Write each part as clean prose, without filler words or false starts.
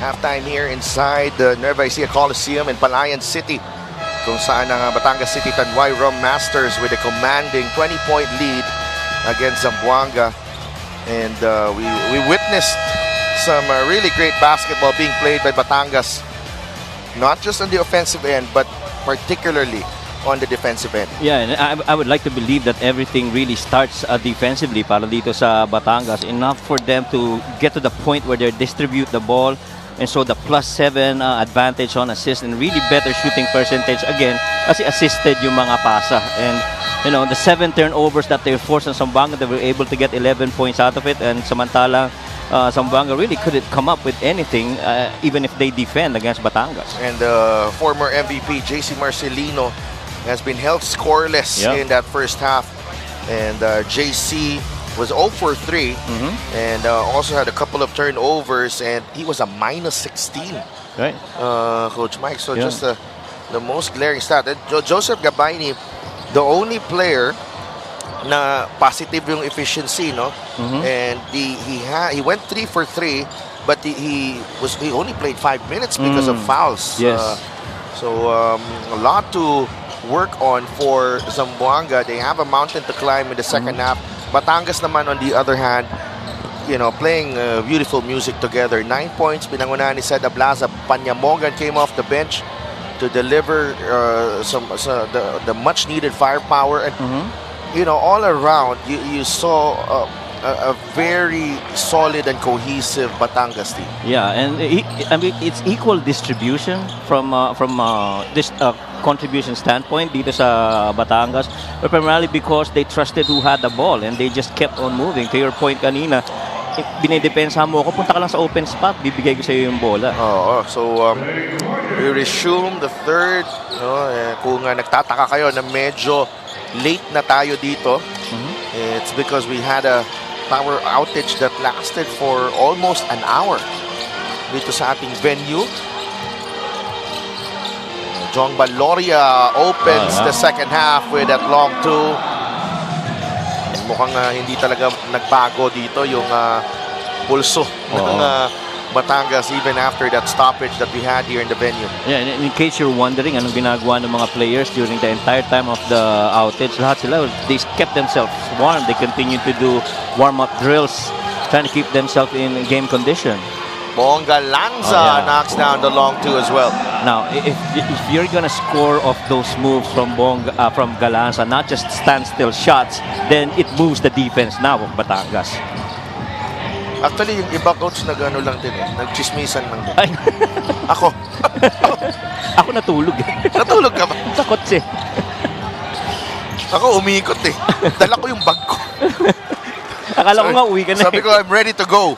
halftime here inside the Nueva Ecija Coliseum in Palayan City, kung saan ang Batangas City Tanduay Rum Masters with a commanding 20-point lead against Zamboanga. And we witnessed some really great basketball being played by Batangas, not just on the offensive end, but particularly on the defensive end. Yeah, and I would like to believe that everything really starts defensively para dito sa Batangas. Enough for them to get to the point where they distribute the ball, and so the +7 advantage on assist and really better shooting percentage again kasi assisted yung mga pasa. And you know, the 7 turnovers that they forced on Zamboanga, they were able to get 11 points out of it, and samantalang Zamboanga really couldn't come up with anything even if they defend against Batangas. And former MVP JC Marcelino has been held scoreless in that first half, and JC was 0 for 3 and also had a couple of turnovers, and he was a -16, right, Coach Mike. So just the most glaring stat. Joseph Gabayni, the only player na positive yung efficiency, no? And he went 3 for 3, but he only played 5 minutes because of fouls. Yes. So a lot to work on for Zamboanga. They have a mountain to climb in the second half. Batangas naman, on the other hand, you know, playing beautiful music together. 9 points, pinangunahan ni Seda Blaza. Panyamogan came off the bench to deliver the much needed firepower, and you know, all around you saw a very solid and cohesive Batangas team. Yeah, and I mean it's equal distribution from this contribution standpoint dito sa Batangas, but primarily because they trusted who had the ball and they just kept on moving. To your point kanina, binidepensa mo ako, punta ka lang sa open spot, bibigay ko sa iyo yung bola. So we resume the third. Kung nagtataka kayo na medyo late na tayo dito, it's because we had a power outage that lasted for almost an hour dito sa ating venue. Jong Baloria opens the second half with that long two. Mukhang hindi talaga nagbago dito yung pulso ng Batangas even after that stoppage that we had here in the venue. Yeah, and in case you're wondering anong ginagawa ng mga players during the entire time of the outage, lahat sila, they kept themselves warm. They continue to do warm-up drills, trying to keep themselves in game condition. Bonga Lanza knocks down the long two as well. Now, if you're gonna score off those moves from Galanza, not just standstill shots, then it moves the defense now of Batangas. Actually, yung iba coach nag-ano lang din nagchismisan lang din. Ako. Ako natulog. Natulog ka ba? Sa kotse. Ako umiikot Dala ko yung bag ko. Akala ko nga uwi ka na. Sabi ko, I'm ready to go.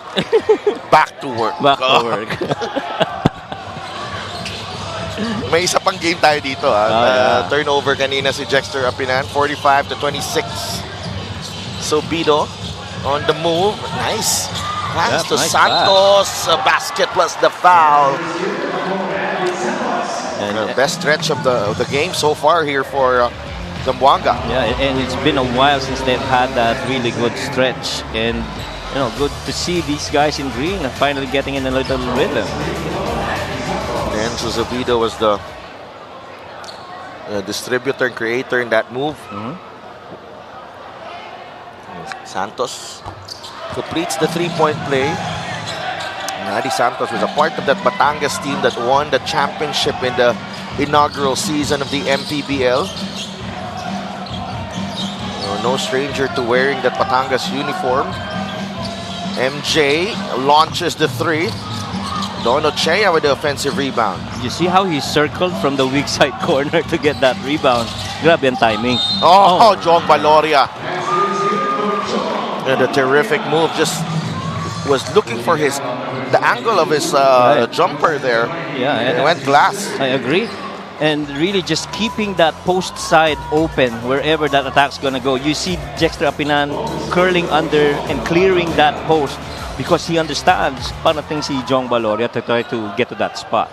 Back to work. Back to work. May isa pang game tayo dito. Turnover kanina si Jexter Apinan, 45-26. So Bido on the move. Nice. Pass to Santos. A basket plus the foul. And the best stretch of the game so far here for Zamboanga. Yeah, and it's been a while since they've had that really good stretch, and you know, good to see these guys in green and finally getting in a little rhythm. And Suzabido was the distributor and creator in that move. Santos completes the three-point play. Nadi Santos was a part of that Batangas team that won the championship in the inaugural season of the MPBL. No stranger to wearing that Batangas uniform. MJ launches the three. Dono Chea with the offensive rebound. You see how he circled from the weak side corner to get that rebound. Grabe ang timing. Jong Baloria. And a terrific move. Just was looking for the angle of his jumper there. Yeah, and it went glass. I agree. And really just keeping that post side open wherever that attack's gonna go. You see Jexter Apinan curling under and clearing that post because he understands parating si Jong Baloria to try to get to that spot.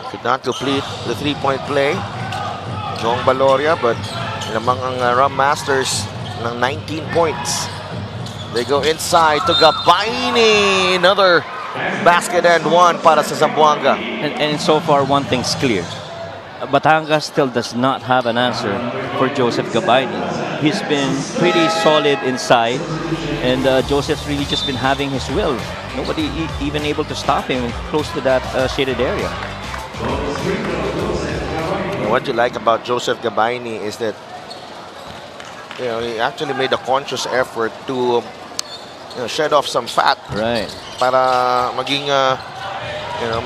Could not complete the three-point play, Jong Baloria, but namang ang Rum Masters ng 19 points. They go inside to Gabaini. Another basket and one para sa Zamboanga. And so far, one thing's clear. Batangas still does not have an answer for Joseph Gabaini. He's been pretty solid inside, and Joseph's really just been having his will. Nobody even able to stop him close to that shaded area. What you like about Joseph Gabaini is that he actually made a conscious effort to shed off some fat. Right. Para maging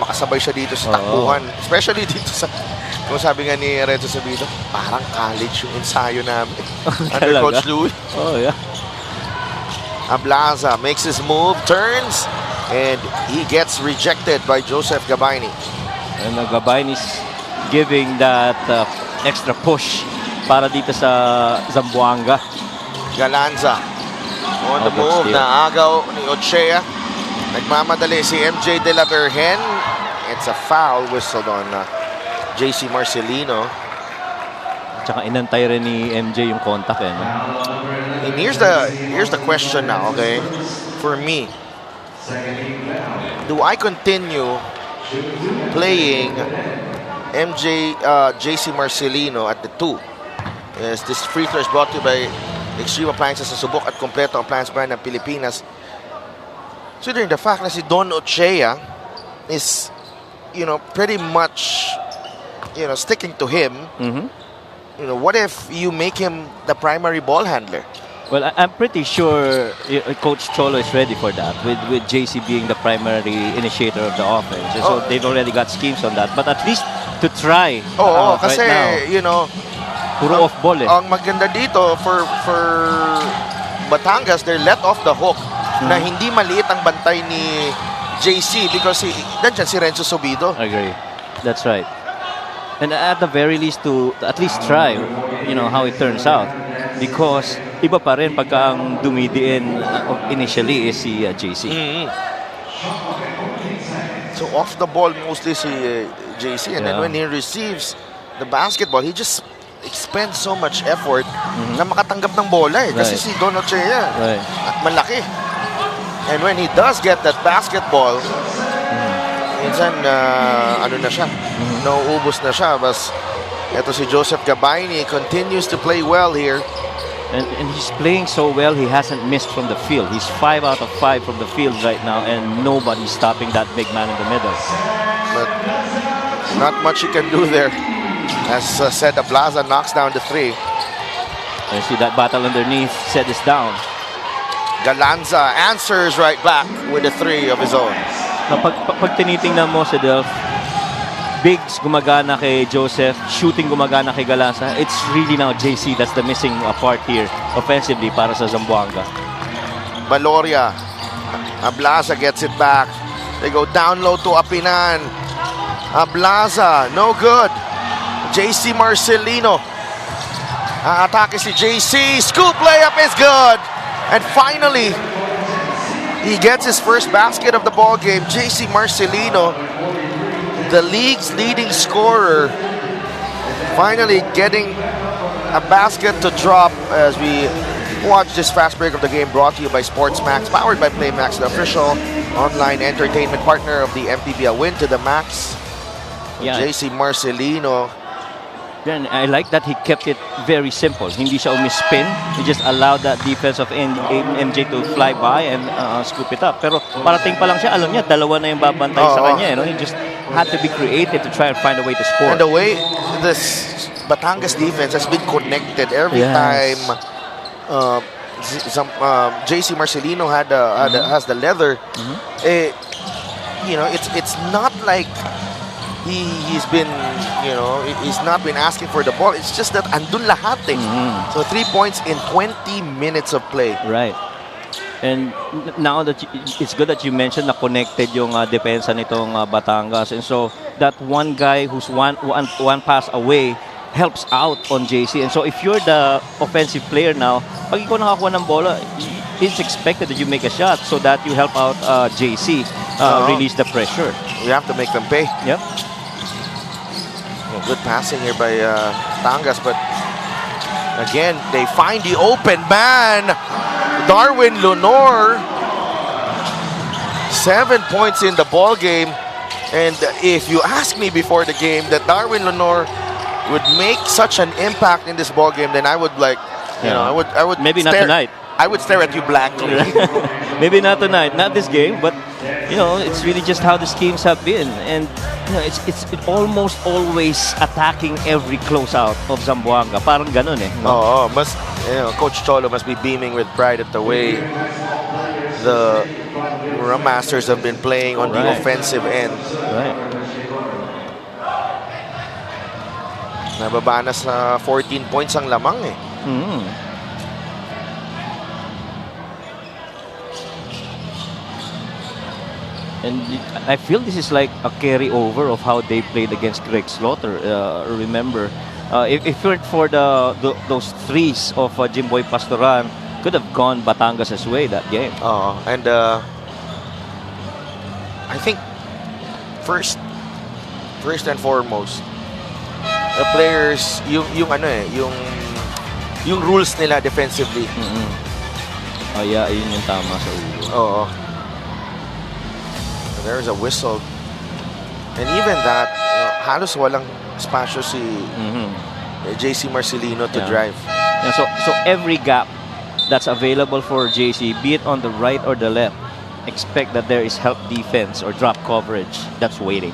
makasabay siya dito sa takbuhan. Especially dito sa, kung sabi nga ni Renzo Sabido, parang college yung ensayo namin. Under Coach Louie. Oh, yeah. Ablaza makes his move, turns, and he gets rejected by Joseph Gabaini. And Gabaini's giving that extra push para dito sa Zamboanga. Galanza on the move, na agaw ni Ochea. Nagmamadali si MJ de la Virgen. It's a foul whistled on JC Marcelino. Tsaka inantay rin ni MJ yung contact no? And here's the question now, okay? For me, do I continue playing JC Marcelino at the 2? Yes, this free throw is brought to you by Extreme Appliances sa Subok at Kompleto Appliance brand ng Pilipinas. Considering the fact na si Don Ochea is, pretty much, sticking to him. What if you make him the primary ball handler? Well, I'm pretty sure Coach Cholo is ready for that, with JC being the primary initiator of the offense. And so they've already got schemes on that. But at least to try kasi, right now, puro off ball Ang maganda dito for Batangas, they're let off the hook na hindi maliit ang bantay ni JC because nandiyan si Renzo Sobido. I agree. That's right. And at the very least to at least try, how it turns out. Because iba pa rin pagka ang dumidiin initially is si JC. So off the ball mostly si JC, and then when he receives the basketball, he just expends so much effort na makatanggap ng bola kasi si Don Ochea malaki. And when he does get that basketball, minsan na siya, nauubos na siya. Bas ito si Joseph Gabaini continues to play well here. And he's playing so well, he hasn't missed from the field. He's 5 out of 5 from the field right now, and nobody's stopping that big man in the middle. But not much he can do there. As said, Ablaza knocks down the 3. And see that battle underneath, set this down. Galanza answers right back with a 3 of his own. Pag tinitingnan mo si Delph, bigs gumagana kay Joseph, shooting gumagana kay Galanza. It's really now JC that's the missing part here offensively para sa Zamboanga. Baloria, Ablaza gets it back. They go down low to Apinan. Ablaza, no good. JC Marcelino. Atake si JC. Scoop layup is good. And finally, he gets his first basket of the ball game. JC Marcelino, the league's leading scorer, finally getting a basket to drop as we watch this fast break of the game, brought to you by SportsMax, powered by PlayMax, the official online entertainment partner of the MPBL. Win to the max. Yeah. JC Marcelino. Then I like that he kept it very simple. Hindi siya umispin. He just allowed that defense of MJ to fly by and scoop it up. Pero parating pa lang siya, alam niya, dalawa na yung babantay sa kanya. He just had to be creative to try and find a way to score. And the way this Batangas defense has been connected every time JC Marcelino has the leather. It's not like he's been asking for the ball. It's just that andun lahat So 3 points in 20 minutes of play. Right. And now that it's good that you mentioned na connected yung depensa nitong Batangas. And so that one guy who's one pass away helps out on JC. And so if you're the offensive player now, pag ikaw nakakuha ng bola, it's expected that you make a shot so that you help out JC release the pressure. You have to make them pay. Yep. Good passing here by Tangas, but again, they find the open man. Darwin Leonor, 7 points in the ball game. And if you ask me before the game that Darwin Leonor would make such an impact in this ball game, then I would I would maybe not tonight. I would stare at you blankly. Maybe not tonight, not this game, but it's really just how the schemes have been, and it's almost always attacking every closeout of Zamboanga. Parang ganun eh. No? Coach Cholo must be beaming with pride at the way the Rum Masters have been playing on the offensive end. Right. Nababa na sa 14 points ang lamang eh. And I feel this is like a carryover of how they played against Greg Slaughter. Remember, if it weren't for those threes of Jimboy Pastoran, could have gone Batangas' way that game. And I think first and foremost, the players, yung rules nila defensively. Yeah, yun yung tama sa ulo. There's a whistle. And even that, halos walang espasyo si JC Marcelino to drive. Yeah, so every gap that's available for JC, be it on the right or the left, expect that there is help defense or drop coverage that's waiting.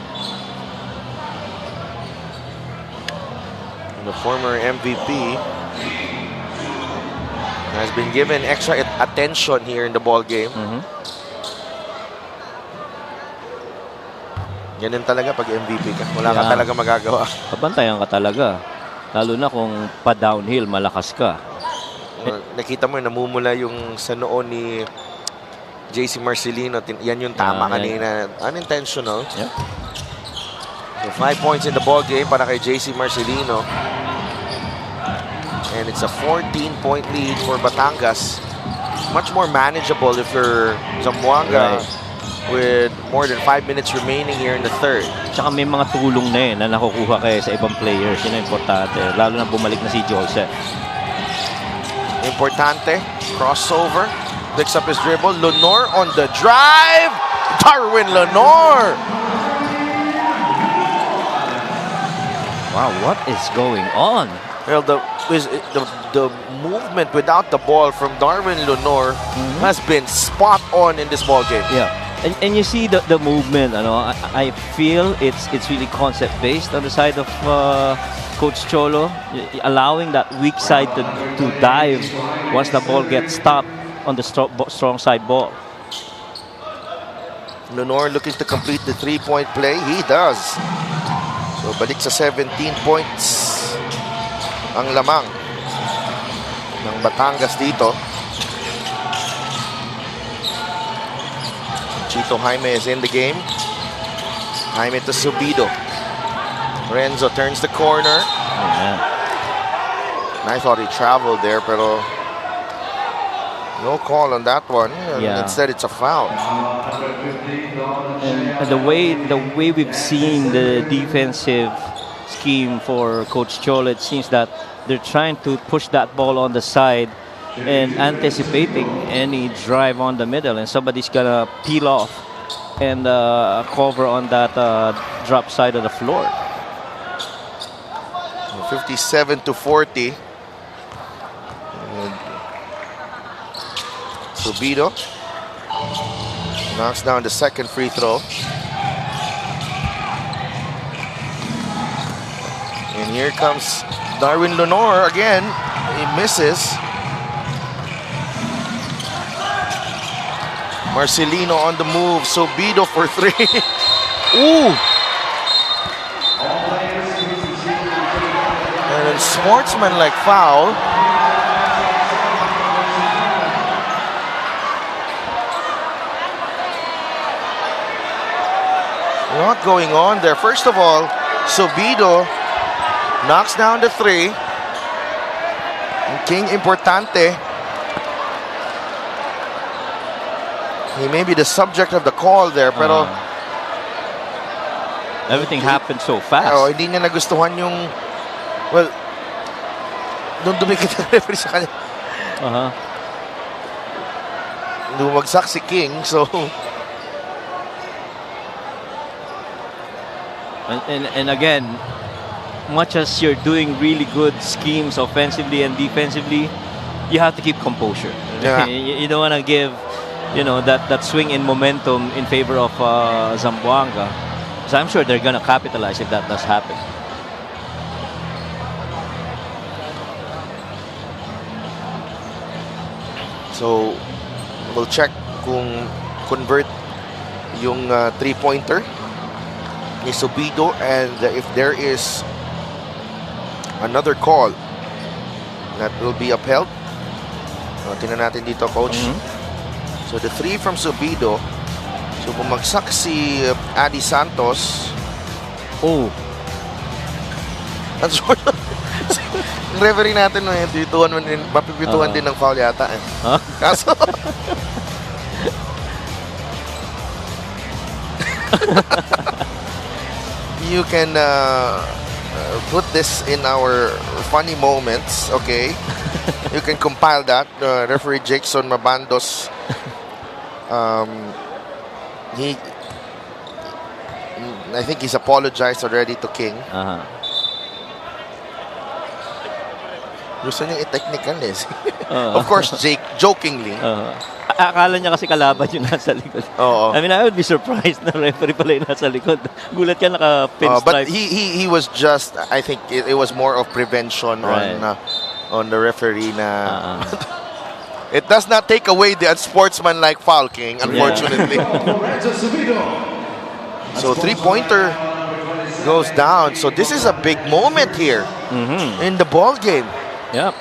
The former MVP has been given extra attention here in the ball game. Ganun talaga pag MVP ka. Wala ka talaga magagawa. Pabantayan ka talaga. Lalo na kung pa-downhill, malakas ka. Nakita mo, namumula yung sa noon ni JC Marcelino. Yan yung tama kanina. Unintentional. Yeah. So 5 points in the ball game para kay JC Marcelino. And it's a 14-point lead for Batangas. Much more manageable if you're Zamboanga. With more than 5 minutes remaining here in the third. Tsaka may mga tulong na na nakukuha kayo sa ibang players. Yun ang importante. Lalo na bumalik na si Joseph. Importante. Crossover. Picks up his dribble. Leonor on the drive. Darwin Leonor. Wow, what is going on? Well, the movement without the ball from Darwin Leonor has been spot on in this ball game. Yeah. And you see the movement, I feel it's really concept based on the side of Coach Cholo, allowing that weak side to dive once the ball gets stopped on the strong side ball. Leonor looking to complete the 3-point play. He does. So balik sa 17 points ang lamang ng Batangas dito. Chito Jaime is in the game. Jaime to Subido. Renzo turns the corner. And I thought he traveled there, pero no call on that one. Instead, it's a foul. And the way we've seen the defensive scheme for Coach Cholo, it seems that they're trying to push that ball on the side and anticipating any drive on the middle, and somebody's gonna peel off and cover on that drop side of the floor. 57-40. Subido knocks down the second free throw. And here comes Darwin Leonor again. He misses. Marcelino on the move. Subido for three. Ooh! And a sportsman-like foul. A lot going on there. First of all, Subido knocks down the three. And King Importante, he may be the subject of the call there, pero everything happened so fast. Hindi niya nagustuhan yung, doon dumikit ang referee sa kanya. Lumagsak si King, so and again, much as you're doing really good schemes offensively and defensively, you have to keep composure. Yeah. You don't want to give, that swing in momentum in favor of Zamboanga. So I'm sure they're going to capitalize if that does happen. So, we'll check kung convert yung three-pointer ni Subido, and if there is another call that will be upheld. Tingnan natin dito, Coach. So, the three from Subido. So, bumagsak si Adi Santos. Oh. That's what yung referee natin, mapipituhan din ng foul yata. Huh? Kaso, you can put this in our funny moments, okay? You can compile that. Referee Jackson Mabandos, I think he's apologized already to King. Gusto niya i-technical eh. Of course, jokingly. Akala niya kasi kalaban yung nasa likod. Oo. I mean, I would be surprised na referee pala yung nasa likod. Gulat ka But naka-pinstripe. he was just, I think it was more of prevention on the referee na it does not take away the unsportsmanlike foul, King, unfortunately. So three-pointer goes down. So this is a big moment here in the ball game. Yep.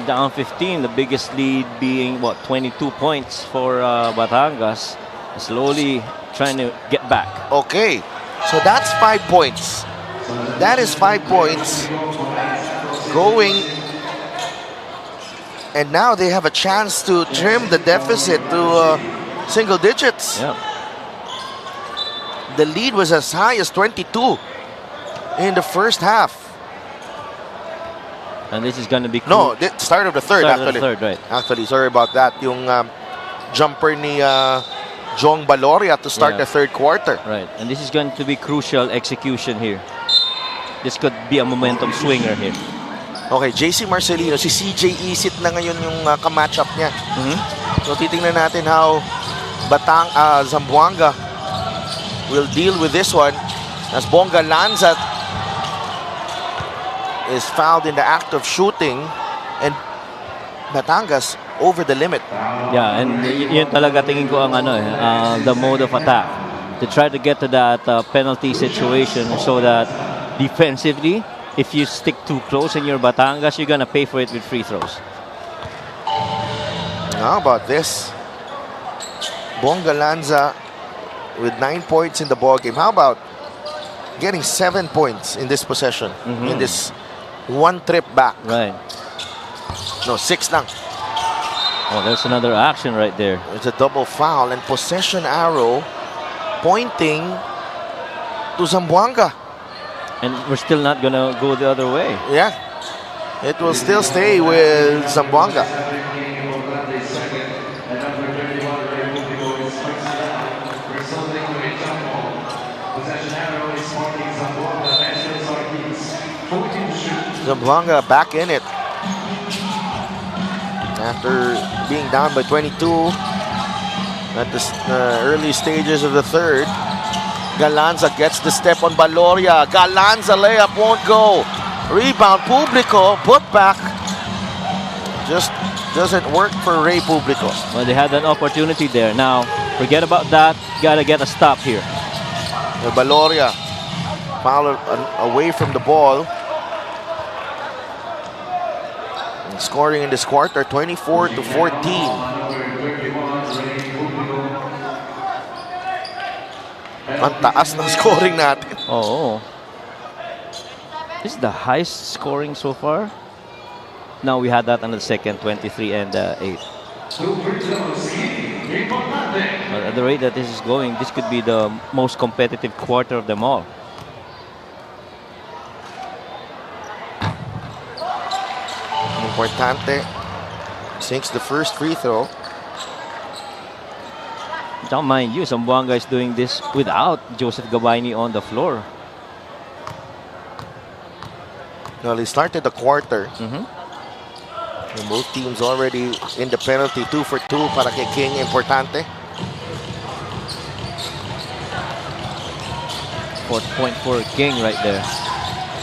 Down 15, the biggest lead being, 22 points for Batangas. Slowly trying to get back. Okay, so that's 5 points. That is 5 points going. And now they have a chance to trim the deficit to single digits. Yep. The lead was as high as 22 in the first half. And this is going to be No, the start of the third, actually. Right. Actually, sorry about that. Yung jumper ni Jong Baloria to start the third quarter. Right. And this is going to be crucial execution here. This could be a momentum swinger here. Okay, JC Marcelino, si CJ Isit na ngayon yung ka-matchup niya. So titingnan natin how Zamboanga will deal with this one, as Bonga Lanza is fouled in the act of shooting, and Batangas over the limit. Yeah, and yun talaga tingin ko ang the mode of attack, to try to get to that penalty situation, so that defensively, if you stick too close and you're Batangas, you're gonna pay for it with free throws. How about this? Bonga Lanza with 9 points in the ball game. How about getting 7 points in this possession, in this one trip back? Right. No, 6 lang. Oh, there's another action right there. It's a double foul, and possession arrow pointing to Zamboanga. And we're still not gonna go the other way. Yeah, it will still stay with Zamboanga. Zamboanga back in it after being down by 22 at the early stages of the third. Galanza gets the step on Baloria. Galanza layup won't go. Rebound, Publico, put back. Just doesn't work for Ray Publico. Well, they had an opportunity there. Now, forget about that. Gotta get a stop here. Baloria foul away from the ball. And scoring in this quarter, 24-14. Ang taas ng scoring natin. Oh. This is the highest scoring so far. Now we had that on the second, 23 and 8. But at the rate that this is going, this could be the most competitive quarter of them all. Importante sinks the first free throw. Now, mind you, Zamboanga is doing this without Joseph Gabayni on the floor. Well, he started the quarter. Mhm. And both teams already in the penalty. 2 for 2 para kay King. Importante. Fourth point for King right there.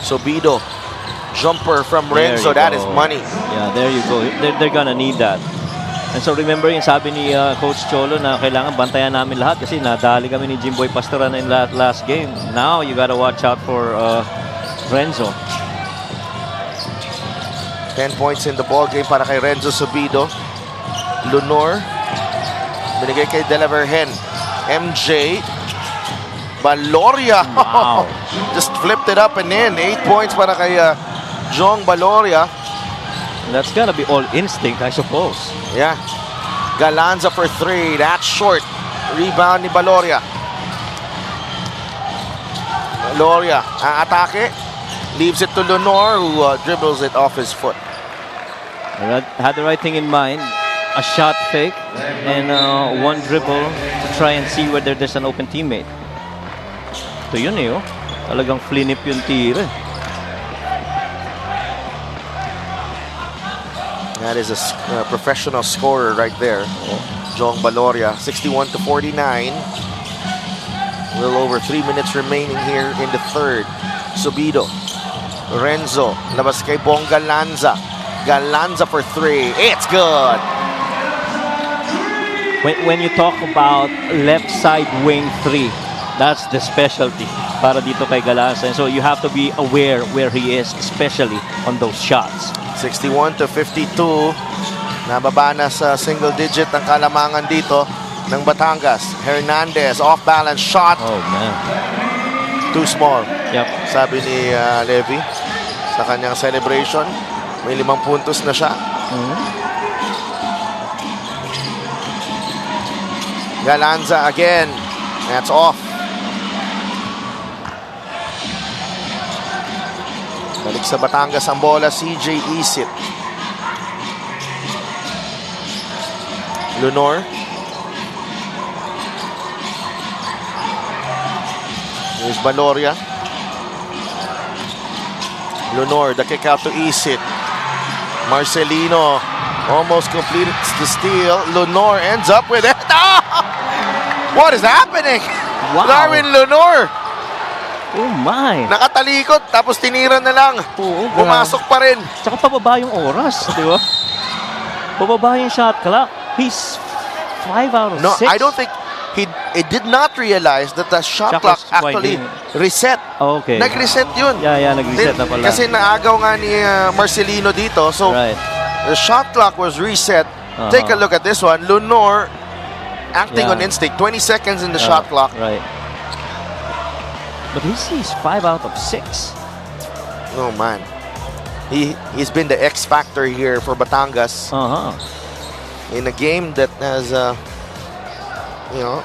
Sobido. Jumper from There Renzo. you That go. is money. Yeah, there you go. They're gonna need that. And so remember yung sabi ni Coach Cholo na kailangan bantayan namin lahat kasi nadali kami ni Jimboy Pastoran in last game. Now you gotta watch out for Renzo. 10 points in the ball game para kay Renzo Sobido. Lunor. Binigay kay Delaverhen. MJ. Baloria. Wow. Just flipped it up and in. 8 points para kay Jong Baloria. That's gotta be all instinct, I suppose. Yeah. Galanza for 3. That's short. Rebound ni Baloria. Baloria. Atake. Leaves it to Lenore who dribbles it off his foot. Had the right thing in mind. A shot fake and one dribble to try and see whether there's an open teammate. So yun eh, oh. Talagang flinip yung tira. That is a professional scorer right there. Jong Baloria, 61-49. A little over 3 minutes remaining here in the third. Sobido. Renzo. Labas kay Bong Galanza. Galanza for 3. It's good. When you talk about left side wing 3, that's the specialty para dito kay Galanza. And so you have to be aware where he is, especially on those shots. 61-52. Nababa na sa single digit ang kalamangan dito ng Batangas. Hernandez, off-balance shot. Oh, man. Too small. Yep. Sabi ni Levy sa kanyang celebration. May 5 puntos na siya. Galanza again. That's off. Balik sa Batangas ang bola. CJ Isit. Lunor. Here's Baloria. Lunor, the kick out to Isit. Marcelino almost completed the steal. Lunor ends up with it. Oh! What is happening? Wow. Darwin Lunor. Oh my. Nakatalikod tapos tinira na lang. Oo, Pumasok pa rin. Tsaka pababa yung oras, di ba? Pababa yung shot clock. He's 5 out of 6. No, I don't think he did not realize that the shot Shot clock was actually winding. reset. Okay. Nag-reset yun. Yeah, nag-reset na pala. Kasi naagaw nga ni Marcelino dito. So, Right. the shot clock was reset. Take a look at this one. Lunor acting Yeah. on instinct. 20 seconds in the shot clock. Right. But he's 5 out of 6. Oh, man. He's been the X factor here for Batangas in a game that has, you know,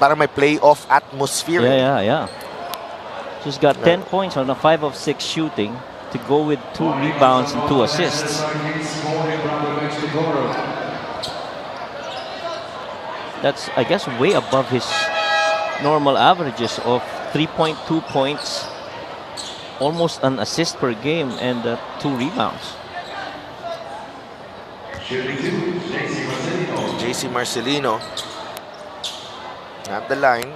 parang may playoff atmosphere. Yeah. He's got 10 points on a 5 of 6 shooting to go with 2 rebounds and 2 assists. That's, I guess, way above his normal averages of 3.2 points, almost an assist per game, and 2 rebounds. JC Marcelino at the line.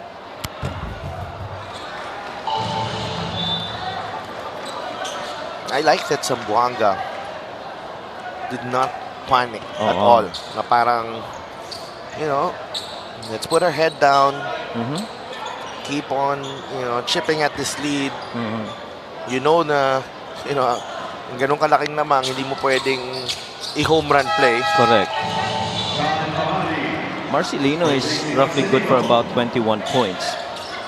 I like that Zamboanga did not panic at all. Na parang, you know, let's put our head down, keep on, you know, chipping at this lead. You know na, you know, ganun kalaking namang, hindi mo pwedeng i-home run play. Correct. Marcelino is roughly good for about 21 points.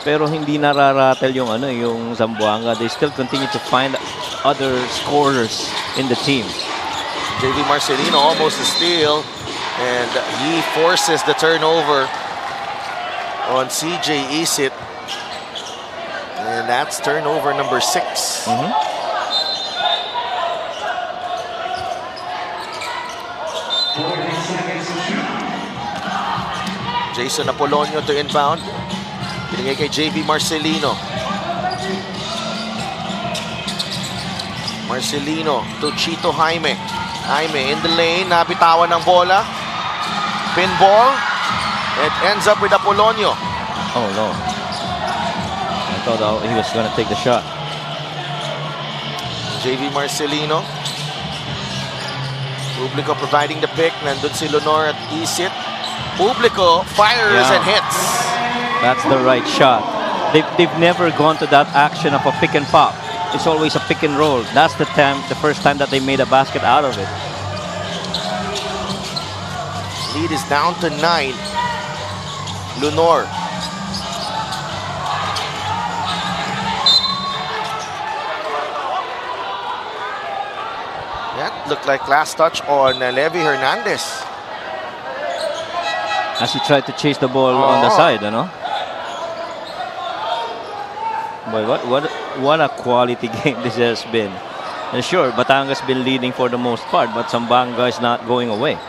Pero hindi nararatel yung yung Zamboanga. They still continue to find other scorers in the team. JV Marcelino almost a steal, and he forces the turnover on CJ Isit. And that's turnover number 6. Jason Apolonio to inbound. Binigay kay JV Marcelino. Marcelino to Chito Jaime. Jaime in the lane. Nabitawan ng bola. Pinball. It ends up with Apolonio. Oh no. I thought he was going to take the shot. JV Marcelino. Publico providing the pick. Nandun si Leonor at Isit. Publico fires and hits. That's the right shot. They've never gone to that action of a pick and pop. It's always a pick and roll. That's the first time that they made a basket out of it. Lead is down to 9. Leonor. That looked like last touch on Levy Hernandez. As he tried to chase the ball on the side, you know. Boy, what a quality game this has been. And sure, Batangas been leading for the most part, but Zamboanga is not going away.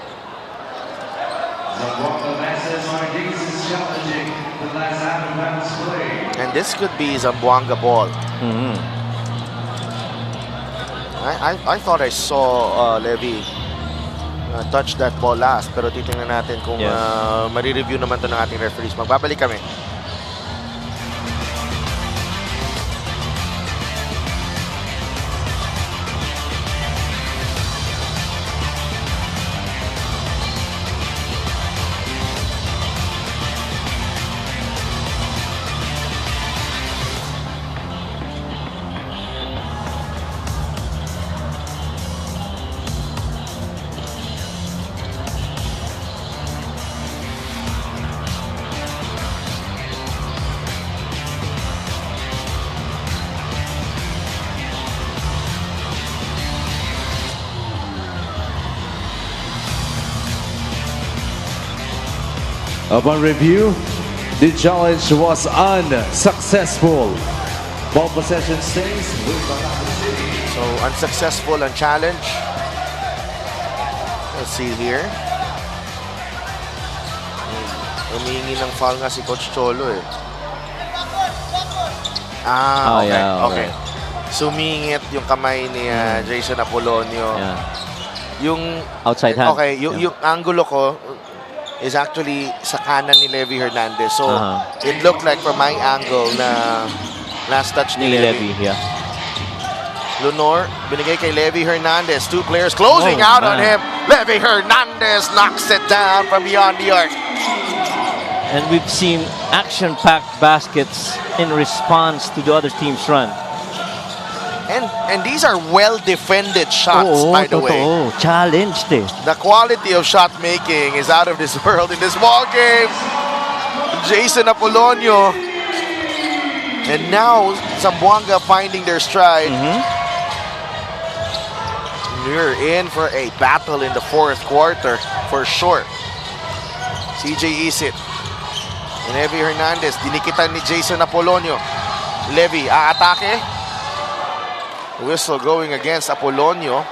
And this could be Zamboanga ball. I thought I saw Levy touch that ball last, pero titingnan natin kung mari-review naman to ng ating referees. Magbabalik kami. Upon review, the challenge was unsuccessful. Ball possession stays with Batangas City. So, unsuccessful ang challenge. Let's see here. Humingi ng foul nga si Coach Cholo eh. Okay. Yeah, okay. Sumingit yung kamay ni Jason Apolonio. Yeah. Yung outside hand. Okay, yung angulo ko is actually sa kanan ni Levy Hernandez. So, it looked like from my angle na last touch ni Levy. Yeah. Leonor, binigay kay Levy Hernandez. Two players closing out on him. Levy Hernandez knocks it down from beyond the arc. And we've seen action-packed baskets in response to the other team's run. And these are well-defended shots, by the way. Challenged eh. The quality of shot making is out of this world in this ball game. Jason Apolonio. And now, Zamboanga finding their stride. We're in for a battle in the fourth quarter, for sure. CJ Isit. And Levy Hernandez, dinikitan ni Jason Apolonio. Levy, aatake. Whistle going against Apolonio.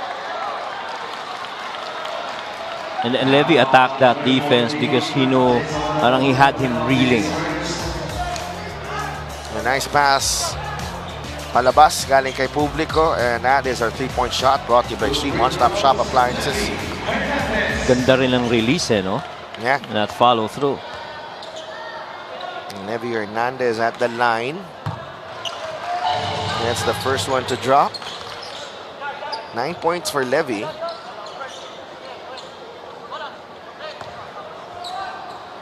And Levy attacked that defense because he knew parang he had him reeling. A nice pass. Palabas galing kay Publico. And that is our three-point shot brought to you by Extreme One-Stop Shop Appliances. Ganda rin ang release eh, no? Yeah. And that follow through. And Levy Hernandez at the line. That's the first one to drop. 9 points for Levy.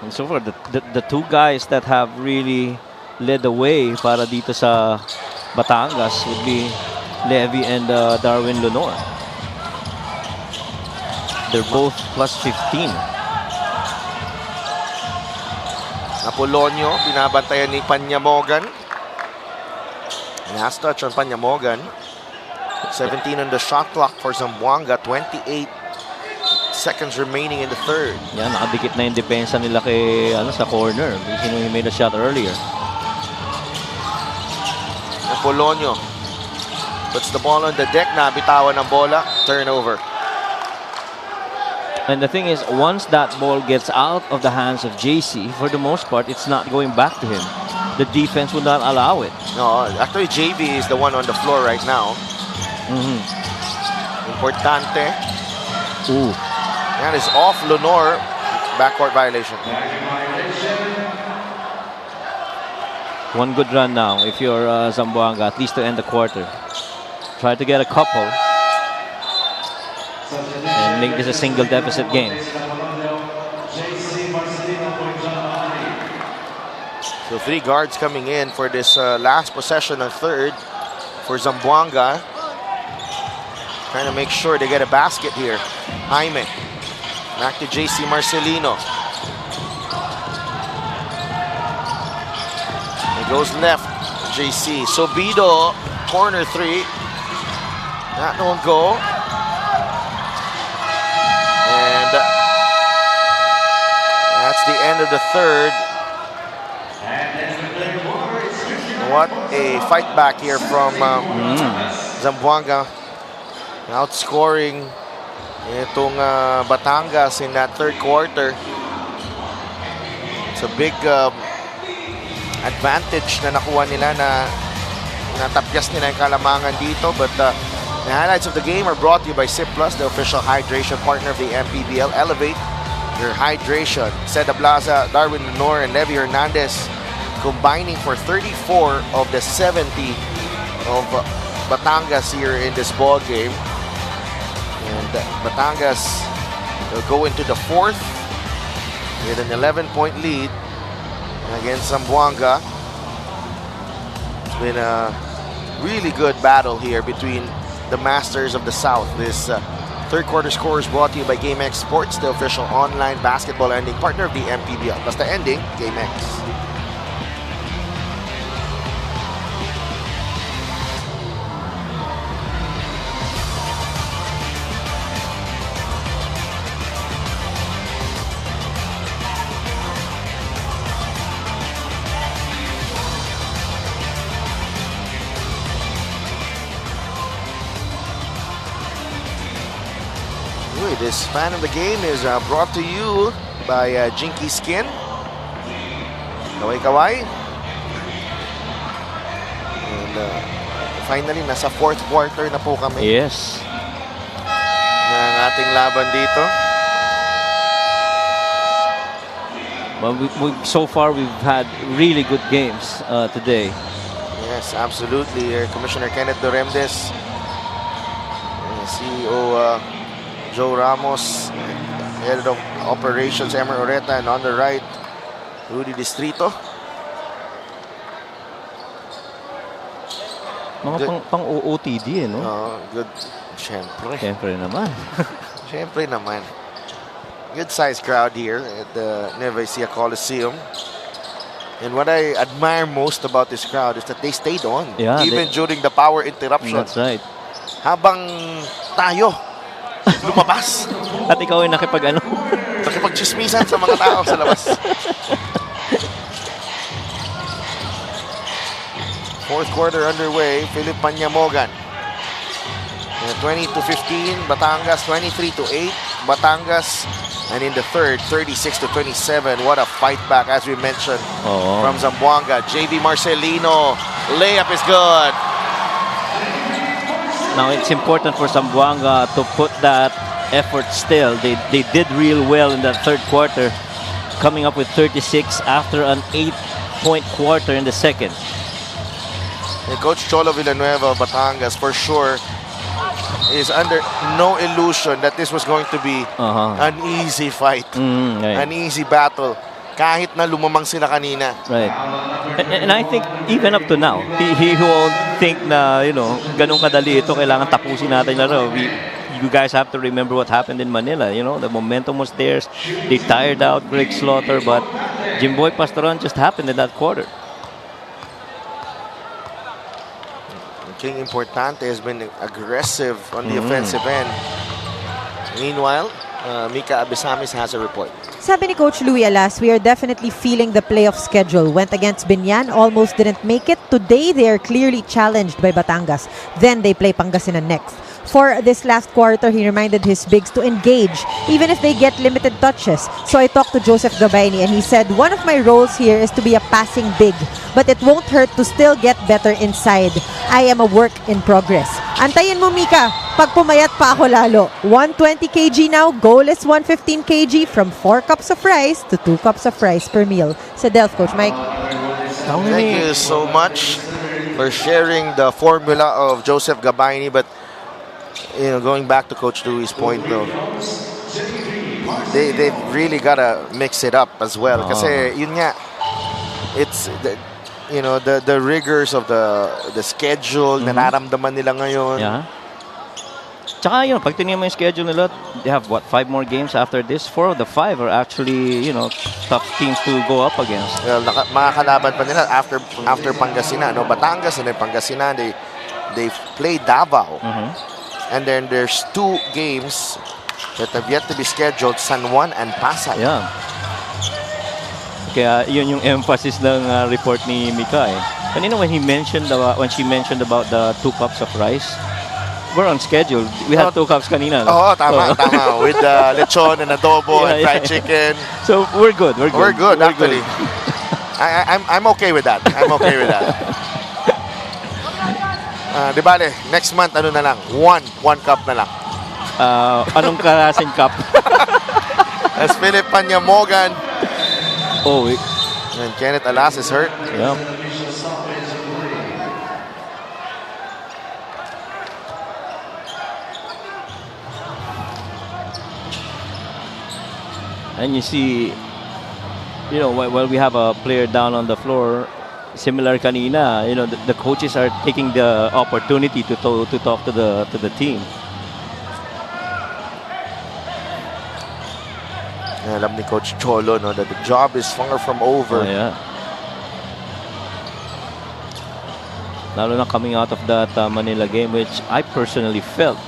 And so far, the two guys that have really led the way para dito sa Batangas would be Levy and Darwin Leonor. They're both plus 15. Apolonio, binabantayan ni Panyamogan. Last touch on Panyamogan. 17 on the shot clock for Zamboanga. 28 seconds remaining in the third. Yan, nakadikit na yung depensa nila kay, sa corner. He made a shot earlier. Apolonio puts the ball on the deck. Nabitawan ng bola. Turnover. And the thing is, once that ball gets out of the hands of JC, for the most part, it's not going back to him. The defense will not allow it. No, actually JV is the one on the floor right now. Importante. Ooh. That is off Lenore. Backcourt violation. One good run now if you're Zamboanga, at least to end the quarter. Try to get a couple and make this a single deficit game. So 3 guards coming in for this last possession on third for Zamboanga. Trying to make sure they get a basket here. Jaime. Back to JC Marcelino. It goes left. JC. Sobido. Corner 3. That won't go. And that's the end of the third. What a fight back here from Zamboanga. Outscoring itong Batangas in that third quarter. It's a big advantage na nakuha nila na natapyas nila yung kalamangan dito. But the highlights of the game are brought to you by Sip Plus, the official hydration partner of the MPBL. Elevate your hydration. Seda Blaza, Darwin Lenore, and Levi Hernandez combining for 34 of the 70 of Batangas here in this ball game. And Batangas will go into the fourth with an 11-point lead against Zamboanga. It's been a really good battle here between the masters of the South. This third quarter score is brought to you by GameX Sports, the official online basketball ending partner of the MPBL. That's the ending, GameX. This fan of the game is brought to you by Jinky Skin. Kaway-kaway. And finally, nasa fourth quarter na po kami. Yes. Ng ating laban dito. Well, so far, we've had really good games today. Yes, absolutely. Commissioner Kenneth Doremdes, CEO Joe Ramos, head of operations Emer Oreta, and on the right, Rudy Distrito. Mga pang-OOTD, no? Good. Siyempre. Siyempre naman. Siyempre naman. Good-sized crowd here at the Nevesia Coliseum. And what I admire most about this crowd is that they stayed on. Yeah, even during the power interruption. That's right. Habang tayo lumabas. At ikaw ay nakipagchismisan sa mga tao sa labas. Fourth quarter underway. Philip Panyamogan. 20-15. Batangas 23-8. Batangas. And in the third, 36-27. What a fight back, as we mentioned, from Zamboanga. JV Marcelino. Layup is good. Now, it's important for Zamboanga to put that effort still. They did real well in that third quarter, coming up with 36 after an 8-point quarter in the second. And Coach Cholo Villanueva of Batangas, for sure, is under no illusion that this was going to be an easy fight, Right. an easy battle. Kahit na lumamang sila kanina. Right. And I think even up to now, he won't think na, ganun kadali ito, kailangan tapusin natin laro. You guys have to remember what happened in Manila. The momentum was theirs. They tired out Greg Slaughter, but Jimboy Pastoran just happened in that quarter. King Importante has been aggressive on the offensive end. Meanwhile, Mika Abesamis has a report. Sabi ni Coach Louie Alas, we are definitely feeling the playoff schedule. Went against Binyan, almost didn't make it. Today, they are clearly challenged by Batangas. Then they play Pangasinan next. for this last quarter, he reminded his bigs to engage, even if they get limited touches. So I talked to Joseph Gabayni and he said, one of my roles here is to be a passing big, but it won't hurt to still get better inside. I am a work in progress. Antayin mo, Mika, pag pumayat pa ako lalo. 120 kg now, goal is 115 kg from 4 cups of rice to 2 cups of rice per meal. Sa Delph, Coach Mike. Thank you so much for sharing the formula of Joseph Gabayni. But going back to Coach Louis' point, though, they've really gotta mix it up as well. Kasi yun nga, it's the rigors of the schedule na naramdaman nila ngayon. Yeah. Tsaka pag tingnan mo yung schedule nila, they have 5 more games after this. 4 of the 5 are actually, tough teams to go up against. Well, mga kalaban pa nila after Pangasinan, Batangas and then Pangasinan, they played Davao. And then there's 2 games that have yet to be scheduled, San Juan and Pasay. Yeah. Kaya yun yung emphasis ng report ni Mika eh. Kanina when she mentioned about the 2 cups of rice, we're on schedule. We had 2 cups kanina. Oo, tama. With lechon and adobo and fried chicken. So we're good. We're good, actually. I'm okay with that. Di bale, next month, ano na lang? 1 cup na lang. Anong klaseng cup? As Philip Panyamogan. Oh, And Kenneth Alas is hurt. Yeah. And you see, while we have a player down on the floor, similar kanina, the coaches are taking the opportunity to talk to the team. Alam ni Coach Cholo that the job is far from over. Oh, yeah. Lalo na coming out of that Manila game, which I personally felt,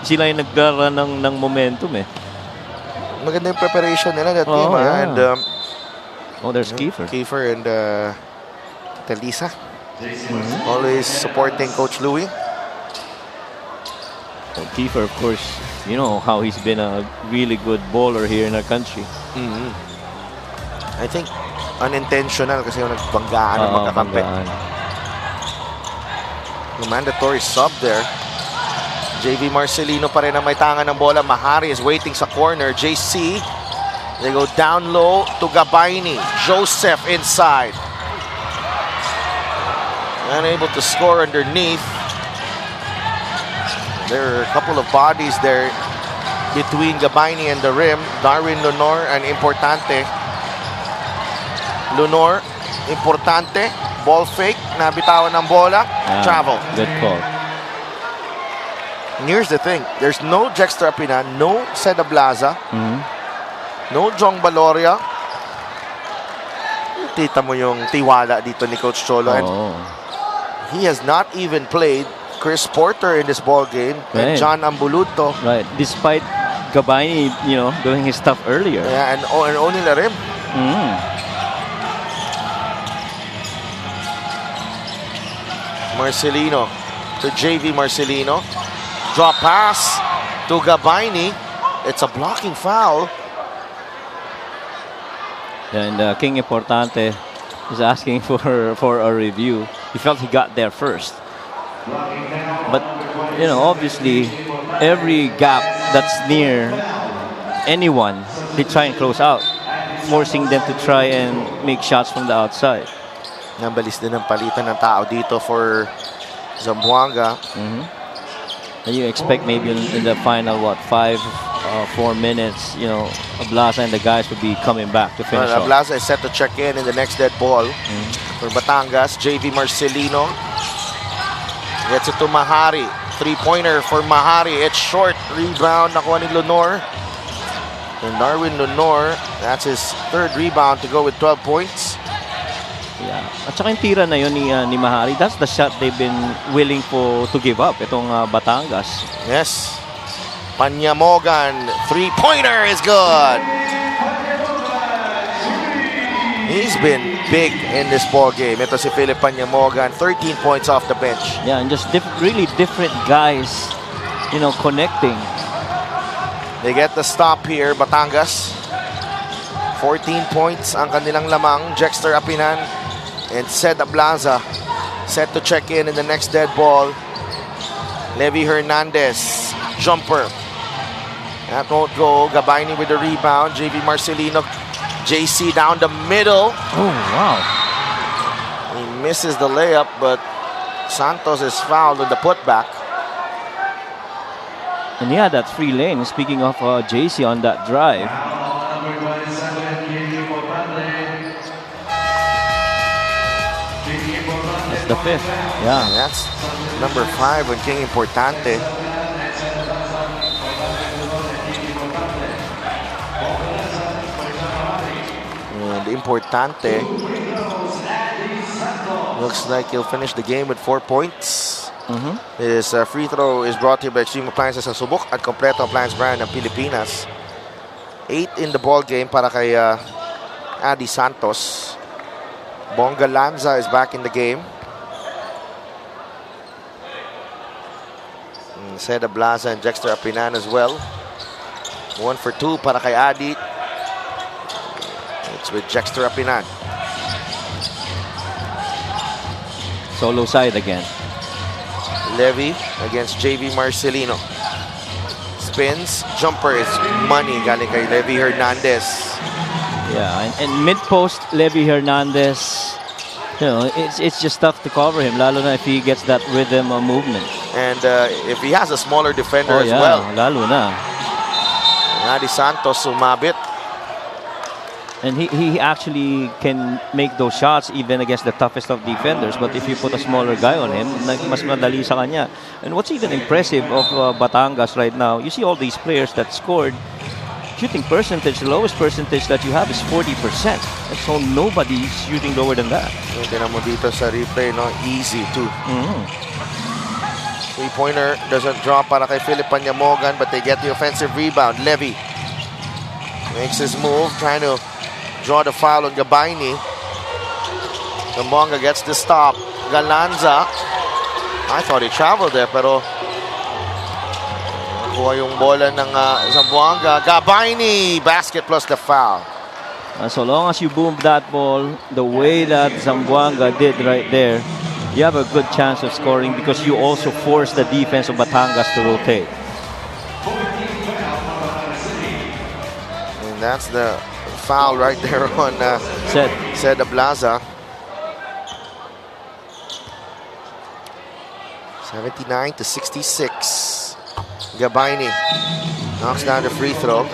sila yung nagdara ng momentum eh. Maganda yung preparation nila that team. Yeah. And there's Kiefer. Kiefer and Talisa. Always supporting Coach Louis. So Kiefer, of course, how he's been a really good bowler here in our country. I think unintentional kasi yung nagbanggaan ng magkakampi. The mandatory sub there. JV Marcelino pa rin ang may tangan ng bola. Mahari is waiting sa corner. JC, they go down low to Gabayni. Joseph inside. Unable to score underneath. There are a couple of bodies there between Gabayni and the rim. Darwin Lunor and Importante. Lunor, Importante. Ball fake. Nabitawan ng bola. Travel. Good call. And here's the thing. There's no Jexter Apina, no Seda Blaza, no Jong Baloria. Tita mo yung tiwala dito ni Coach Cholo. And he has not even played Chris Porter in this ball game and John Ambuluto. Right. Despite Gabayni, doing his stuff earlier. Yeah, and Oni Larim. Marcelino to JV Marcelino. Drop pass to Gabayni. It's a blocking foul. And King Importante is asking for a review. He felt he got there first. But, obviously, every gap that's near anyone, they try and close out, forcing them to try and make shots from the outside. Nambalis din ang palitan ng tao dito for Zamboanga. And you expect maybe in the final, 4 minutes, Ablaza and the guys would be coming back to finish off. Ablaza is set to check in the next dead ball for Batangas. JV Marcelino gets it to Mahari. 3-pointer for Mahari. It's short. Rebound nakuha ni Lunor. And Darwin Lunor, that's his 3rd rebound to go with 12 points. Yeah. At saka yung tira na yun ni Mahari, that's the shot they've been willing to give up, itong Batangas. Yes. Panyamogan, 3-pointer is good. He's been big in this ball game. Ito si Philip Panyamogan, 13 points off the bench. Yeah, and just really different guys connecting. They get the stop here, Batangas. 14 points ang kanilang lamang. Jexter Apinan and Ced Ablaza set to check in the next dead ball. Levi Hernandez, jumper. That won't go. Gabayni with the rebound. JV Marcelino, JC down the middle. Oh, wow. He misses the layup, but Santos is fouled in the putback. And yeah, that free lane. Speaking of JC on that drive. That's the fifth. Yeah. And that's number 5 on King Importante. And Importante looks like he'll finish the game with 4 points. His free throw is brought to you by Extreme Appliances sa Subok at Kompleto Appliance Brand ng Pilipinas. 8 in the ball game para kay Adi Santos. Bonga Lanza is back in the game. Ced Ablaza and Jexter Apinan as well. 1 for 2 para kay Adi. It's with Jexter Apinan. Solo side again. Levy against JV Marcelino. Spins. Jumper is money galing kay Levi Hernandez. Yeah, and mid-post, Levi Hernandez, it's just tough to cover him, lalo na if he gets that rhythm of movement. And if he has a smaller defender as well. Lalo na. Adi Santos sumabit. And he actually can make those shots even against the toughest of defenders. But if you put a smaller guy on him, mas madali sa kanya. And what's even impressive of Batangas right now, you see all these players that scored, shooting percentage, the lowest percentage that you have is 40%. And so nobody's shooting lower than that. Tingnan mo dito sa replay, no? Easy too. Three-pointer doesn't drop para kay Philip Panyamogan, but they get the offensive rebound. Levy makes his move, trying to draw the foul on Gabayni. Zamboanga gets the stop. Galanza. I thought he traveled there, pero nakuha yung bola ng Zamboanga. Gabayni, basket plus the foul. So long as you boom that ball the way that Zamboanga did right there, you have a good chance of scoring because you also force the defense of Batangas to rotate. And that's the foul right there on Ced Ablaza. 79-66. Gabayni knocks down the free throw.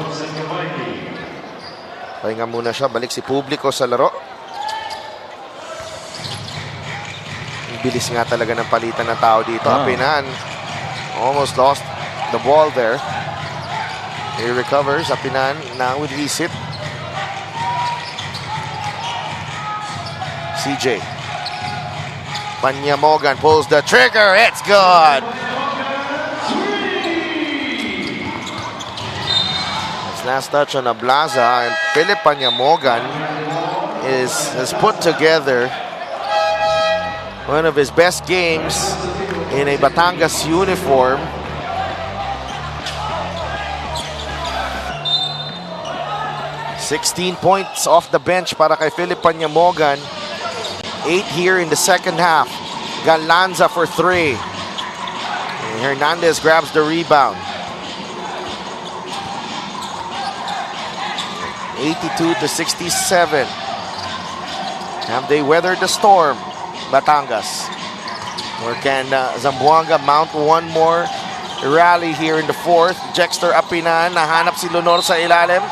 Pahinga muna siya. Balik si Publico sa laro. Bilis nga talaga ng palitan ng tao dito. Apinan almost lost the ball there. He recovers. Apinan now with Isip. CJ. Panyamogan pulls the trigger. It's good. His last touch on Ablaza, and Philip Panyamogan has put together one of his best games in a Batangas uniform. $16 points off the bench para kay Philip Panyamogan. 8 here in the second half. Galanza for 3. And Hernandez grabs the rebound. 82-67. Have they weathered the storm, Batangas? Or can Zamboanga mount one more rally here in the fourth? Jexter Apinan, nahanap si Leonor sa ilalim.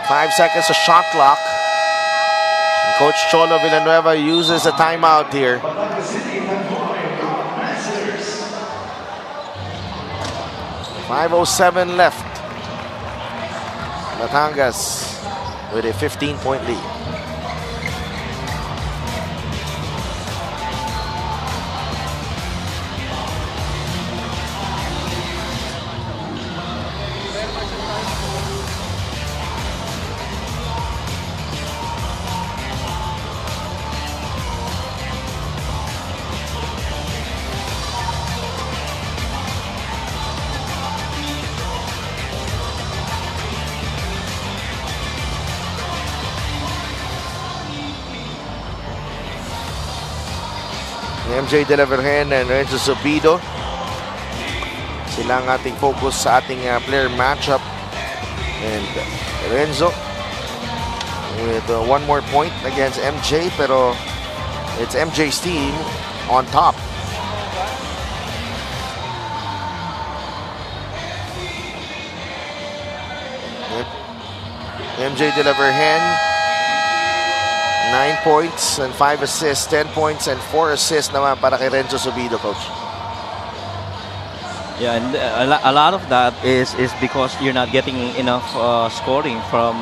5 seconds of shot clock. Coach Cholo Villanueva uses a timeout here. .507 left. Batangas with a 15-point lead. MJ De La Virgen and Renzo Zubido. Sila ang ating focus sa ating player matchup. And Renzo with one more point against MJ, pero it's MJ's team on top. MJ De La Virgen, 9 points and 5 assists, 10 points and 4 assists naman para kay Renzo Zubido, coach. Yeah, and a lot of that is because you're not getting enough scoring from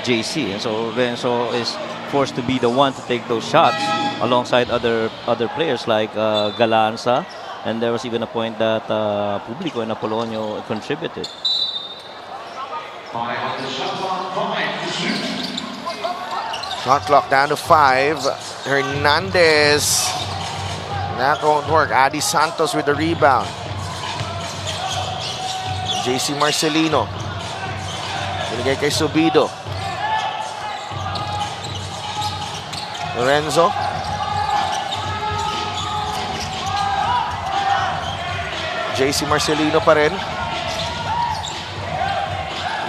JC, and so Renzo is forced to be the one to take those shots alongside other players like Galanza, and there was even a point that Publico and Apolonio contributed. Shot clock down to 5. Hernandez. That won't work. Adi Santos with the rebound. JC Marcelino. Binigay kay Zubido. Lorenzo. JC Marcelino pa rin.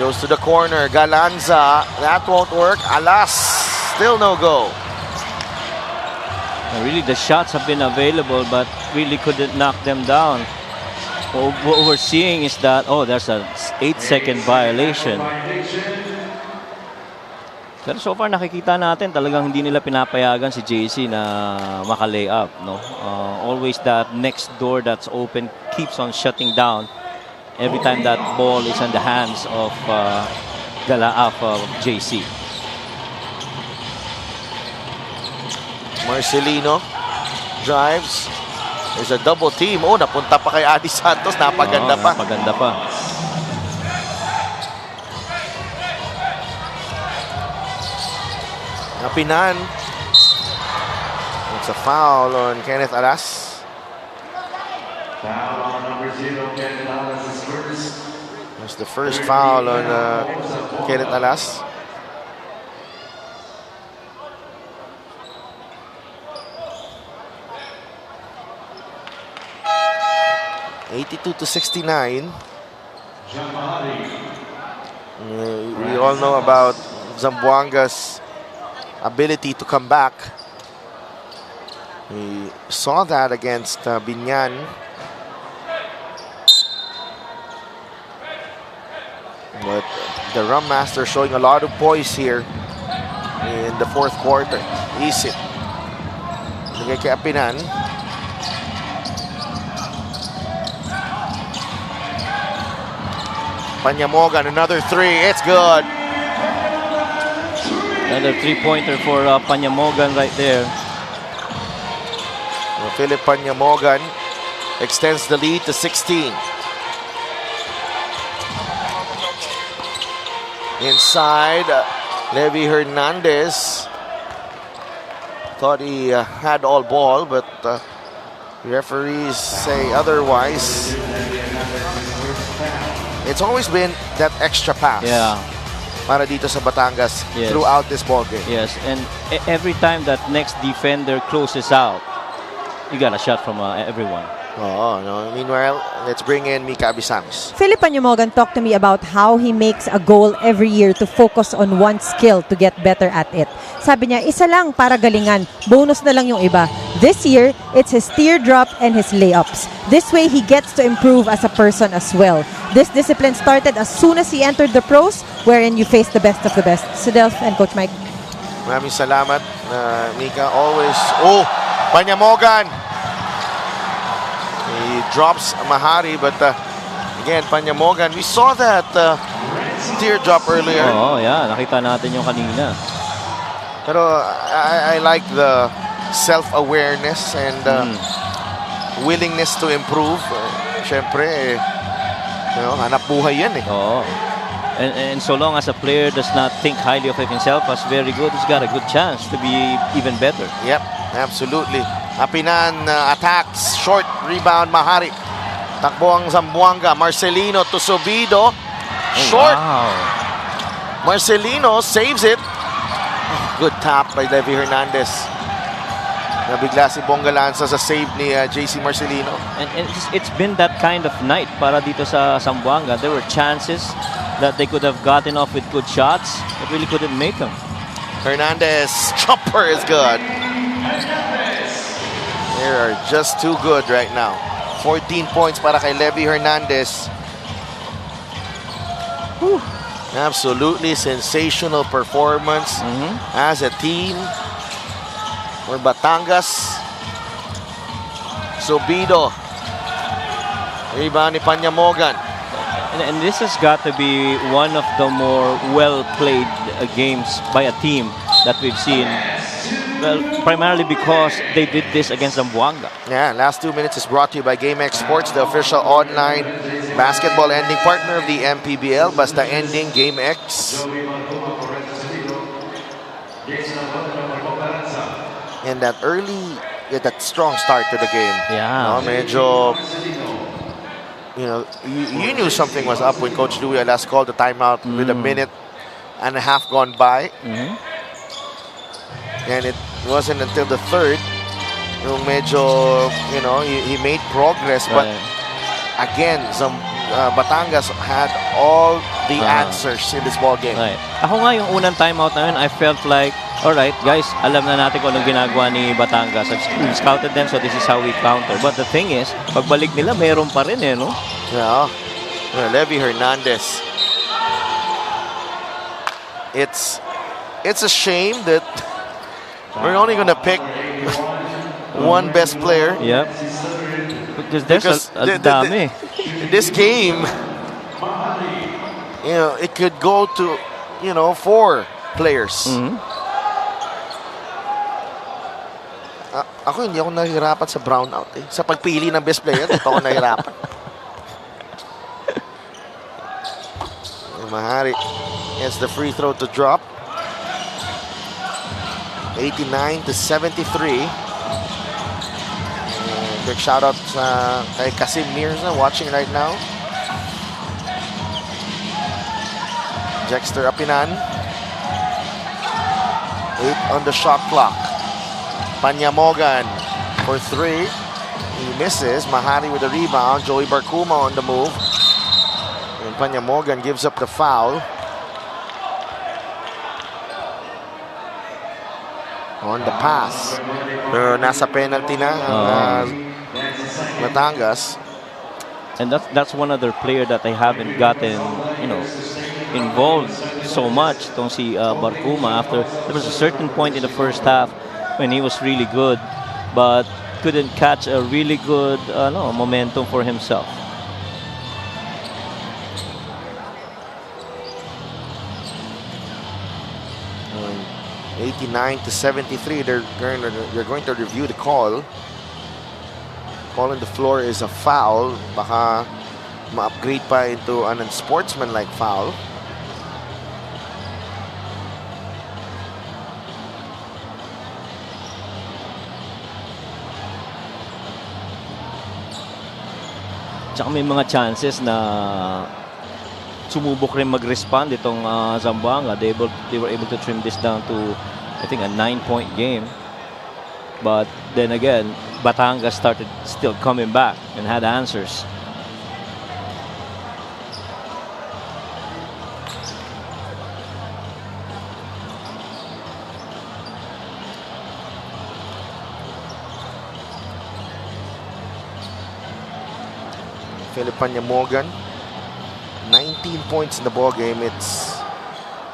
Goes to the corner. Galanza. That won't work. Alas. Still no go. Really, the shots have been available, but really couldn't knock them down. What we're seeing is that, oh, there's a 8-second violation. Pero so far nakikita natin talagang hindi nila pinapayagan si JC na maka-lay up, no? Always that next door that's open keeps on shutting down every time that ball is in the hands of JC. Marcelino drives. There's a double team. Oh, napunta pa kay Adi Santos. Napaganda pa. Napaganda pa. Napinan. It's a foul on Kenneth Alas. Foul on number 0, Kenneth Alas is first. That's the first foul on Kenneth Alas. (82-69). We all know about Zamboanga's ability to come back. We saw that against Binyan. But the Rum Master showing a lot of poise here in the fourth quarter. Isip. Nagay kay Apinan. Panyamogan, another three. It's good. Another three-pointer for Panyamogan right there. Well, Philip Panyamogan extends the lead to 16. Inside, Levi Hernandez. Thought he had all ball, but referees say otherwise. It's always been that extra pass. Yeah. Para dito sa Batangas, yes, throughout this ballgame. Yes, and every time that next defender closes out, you got a shot from everyone. Oh, no. Meanwhile, let's bring in Mika Abisamis. Philip Panyamogan talked to me about how he makes a goal every year to focus on one skill to get better at it. Sabi niya, isa lang para galingan, bonus na lang yung iba. This year, it's his teardrop and his layups. This way, he gets to improve as a person as well. This discipline started as soon as he entered the pros, wherein you face the best of the best. Sidelf and Coach Mike. Maraming salamat, Mika. Always. Oh, Panyamogan. He drops Mahari, but again, Panyamogan. We saw that teardrop earlier. Oh, yeah. Nakita natin yung kanina. Pero I like the self-awareness and willingness to improve. Siyempre, hanap buhay yan eh. Oh. And so long as a player does not think highly of himself as very good, he's got a good chance to be even better. Yep, absolutely. Apinan attacks, short rebound, Mahari. Takbo ang Zamboanga, Marcelino to Zubido. Short. Wow. Marcelino saves it. Good tap by Levi Hernandez. Nabigla si Bonga Lanza sa save ni JC Marcelino. And it's been that kind of night para dito sa Zamboanga. There were chances that they could have gotten off with good shots, but really couldn't make them. Hernandez, jumper is good. They are just too good right now. 14 points para kay Levy Hernandez. Whew. Absolutely sensational performance as a team. For Batangas. Subido. Rebound ni Panyamogan. And this has got to be one of the more well-played games by a team that we've seen. Well, primarily because they did this against Zamboanga. Yeah, last 2 minutes is brought to you by GameX Sports, the official online basketball ending partner of the MPBL. Basta ending GameX. And that that strong start to the game. Yeah. Medyo, you knew something was up when Coach Louie last called the timeout with a minute and a half gone by. And it wasn't until the third, medyo, he made progress. But again, Batangas had all the answers in this ball game. Right. Ako nga yung unang timeout na yun, I felt like, alright guys, alam na natin kung anong ginagawa ni Batangas. We've scouted them, so this is how we counter. But the thing is, pagbalik nila, mayroon pa rin no? Yeah. Levy Hernandez. It's a shame that we're only gonna pick one best player. Yep. Because there's a dami. This game, it could go to, 4 players. Ako hindi ako nahihirapan sa brownout Sa pagpili ng best player, dito ako nahihirapan. Mahari gets the free throw to drop. 89-73. Big shout out kay Kasim Mirza watching right now. Jexter Apinan. 8 on the shot clock. Panyamogan for 3. He misses. Mahari with the rebound. Joey Barcuma on the move. And Panyamogan gives up the foul. On the pass. Pero nasa penalty na ang Batangas. And that's one other player that I haven't gotten, involved so much. Itong si Barcuma. After there was a certain point in the first half when he was really good, but couldn't catch a really good momentum for himself. Um, 89-73. They're going to review the call. Call on the floor is a foul. Baka ma-upgrade pa into an unsportsmanlike foul. Tsaka may mga chances na sumubok rin mag-respond itong Zamboanga. They were able to trim this down to, I think, a 9-point game. But then again, Batangas started still coming back and had answers. Philip Panyamogan, 19 points in the ball game. It's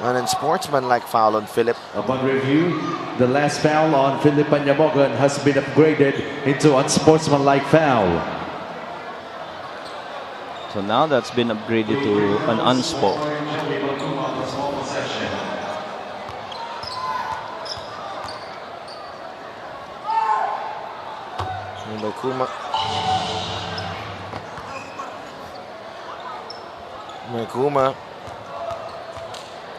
an unsportsmanlike foul on Philip. Upon review, the last foul on Philip Panyamogan has been upgraded into unsportsmanlike foul. So now that's been upgraded to an unsport. Makuma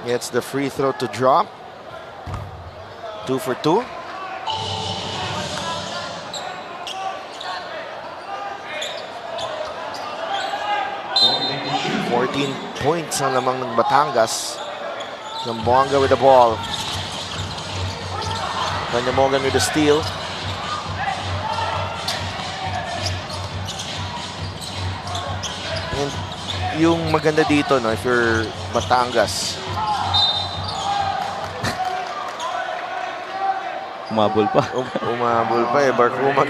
gets the free throw to drop. 2 for 2. Points ang lamang ng Batangas. Zamboanga with the ball. Panyamogan with the steal. And yung maganda dito, no, if you're Batangas, Umabol pa. umabol pa eh. Barkuma.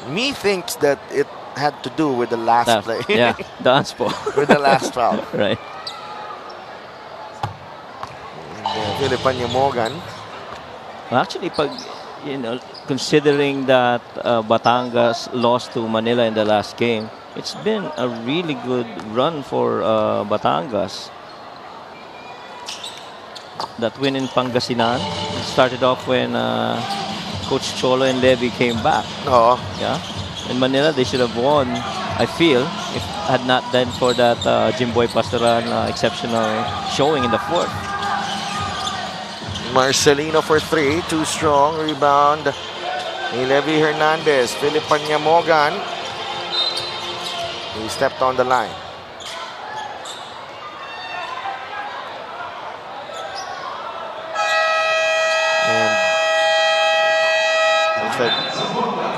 Me thinks that it had to do with the last play. Yeah, dance po. With the last foul. Right. Philippine Morgan. Actually, considering that Batangas lost to Manila in the last game, it's been a really good run for Batangas. That win in Pangasinan started off when Coach Cholo and Levy came back. Oo. Yeah. In Manila, they should have won, I feel, if had not been for that Jimboy Pastoran exceptional showing in the fourth. Marcelino for three. Too strong. Rebound. Ni Levy Hernandez. Philippine Morgan. He stepped on the line. And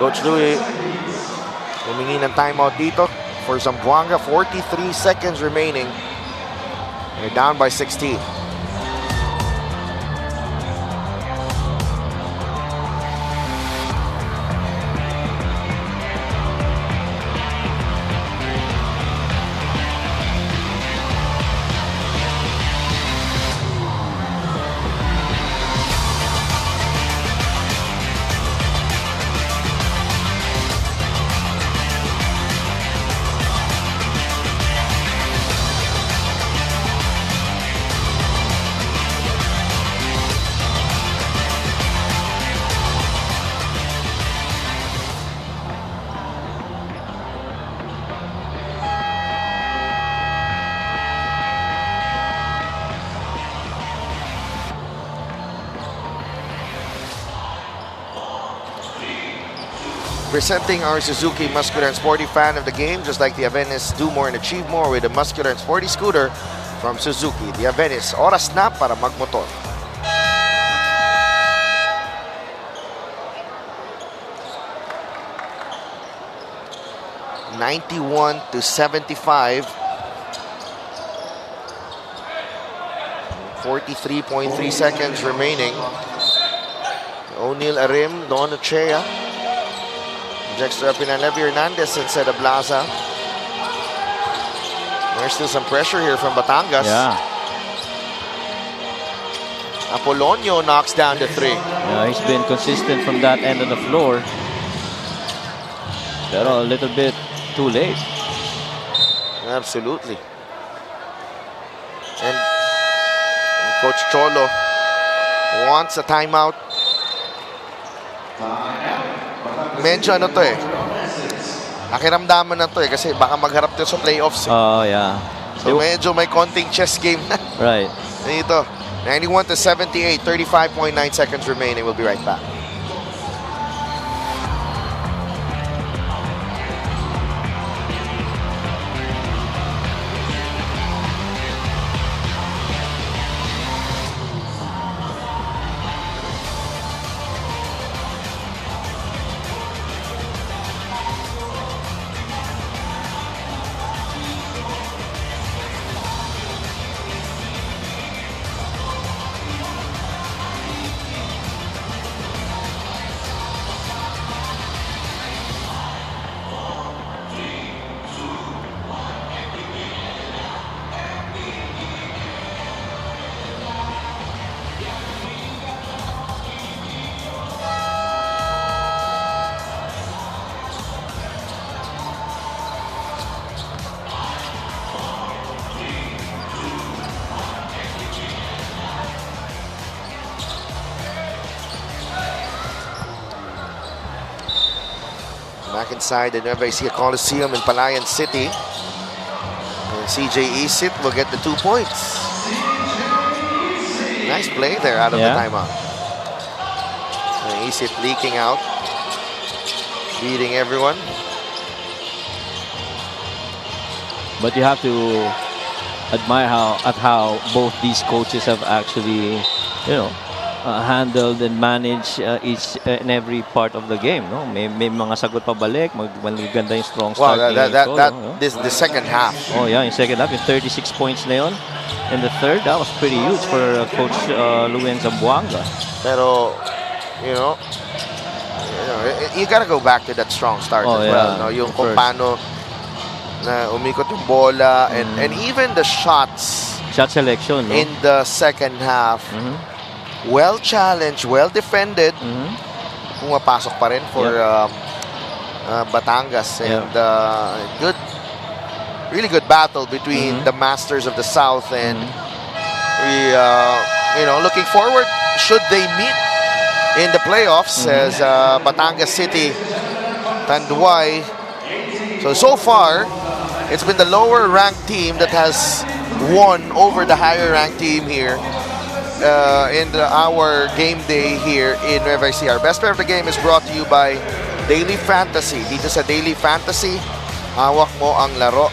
Coach Louie humingi ng timeout dito for Zamboanga. 43 seconds remaining. They're down by 16. Presenting our Suzuki Muscular and Sporty fan of the game, just like the Avenis, do more and achieve more with the Muscular and Sporty scooter from Suzuki. The Avenis, oras na para magmotor. (91-75). 43.3 seconds remaining. O'Neal Arim, Don Ochea. Extra Pinalevi Hernandez instead of Blaza. There's still some pressure here from Batangas. Yeah. Apolonio knocks down the three. Yeah, he's been consistent from that end of the floor. Pero a little bit too late. Absolutely. And Coach Cholo wants a timeout. Medyo ano to eh. Nakiramdaman na to eh kasi baka magharap to sa playoffs eh. Oh, yeah. So medyo may konting chess game na. Right. Dito. 91-78, 35.9 seconds remaining. We'll be right back. Back inside the Nueva Ecija Coliseum in Palayan City. And CJ Isit will get the 2 points. Nice play there out of the timeout. And Isit leaking out. Beating everyone. But you have to admire how both these coaches have actually, handled and managed each and every part of the game. No? May mga sagot pabalik, maganda yung strong Wow, start. this the second half. Oh yeah, in second half, yung 36 points na yun. In the third, that was pretty huge for Coach Luis Zamboanga. Pero, you gotta go back to that strong start as well. No? Yung kung paano na umikot yung bola and even the shots. Shot selection, no? In the second half. Well challenged, well defended. Pumapasok pa rin for Batangas. And really good battle between the masters of the South, and we, looking forward, should they meet in the playoffs as Batangas City, Tanduay. So far, it's been the lower ranked team that has won over the higher ranked team here in our game day here in Nueva Ecija. Our best player of the game is brought to you by Daily Fantasy. Dito sa Daily Fantasy, hawak mo ang laro.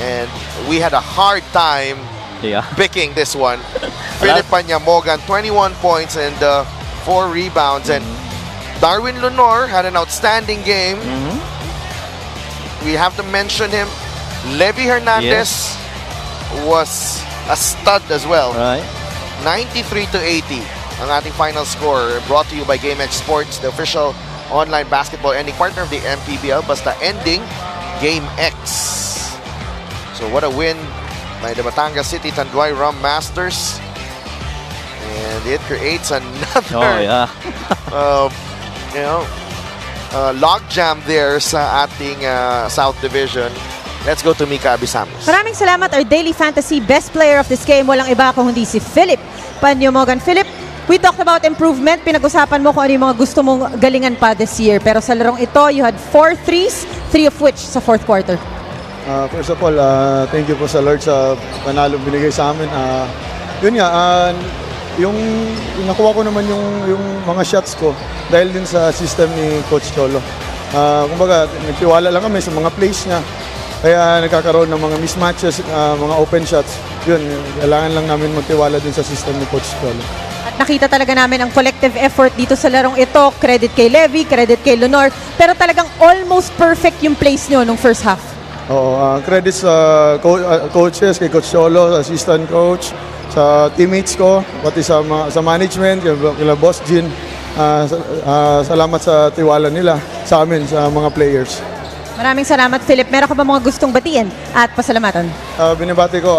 And we had a hard time picking this one. Philip Panyamogan, 21 points and 4 rebounds. And Darwin Lunor had an outstanding game. We have to mention him. Levy Hernandez was a stud as well. Right. 93-80 ang ating final score, brought to you by GameX Sports, the official online basketball ending partner of the MPBL. Basta ending, GameX. So what a win by the Batangas City Tanduay Rum Masters. And it creates another logjam there sa ating South Division. Let's go to Mika Abisamis. Maraming salamat. Our Daily Fantasy best player of this game, walang iba kung hindi si Philip Panyamogan. Philip, we talked about improvement. Pinag-usapan mo kung ano yung mga gusto mong galingan pa this year. Pero sa larong ito, you had 4 threes, 3 of which sa fourth quarter. First of all, thank you po sa Lord sa panalo binigay sa amin. Yun nga, yung nakuha ko naman yung mga shots ko dahil din sa system ni Coach Cholo. Kumbaga, nagtiwala lang kami sa mga plays niya. Kaya nagkakaroon ng mga mismatches, mga open shots. Yun, kailangan lang namin magtiwala din sa system ni Coach Cholo. At nakita talaga namin ang collective effort dito sa larong ito. Credit kay Levy, credit kay Lunor. Pero talagang almost perfect yung plays nyo nung first half. Oo, credits sa coaches, kay Coach Cholo, assistant coach, sa teammates ko, pati sa management, kay Boss Jean. Salamat sa tiwala nila sa amin, sa mga players. Maraming salamat, Philip. Meron ka ba mga gustong batiin at pasalamatan? Binibati ko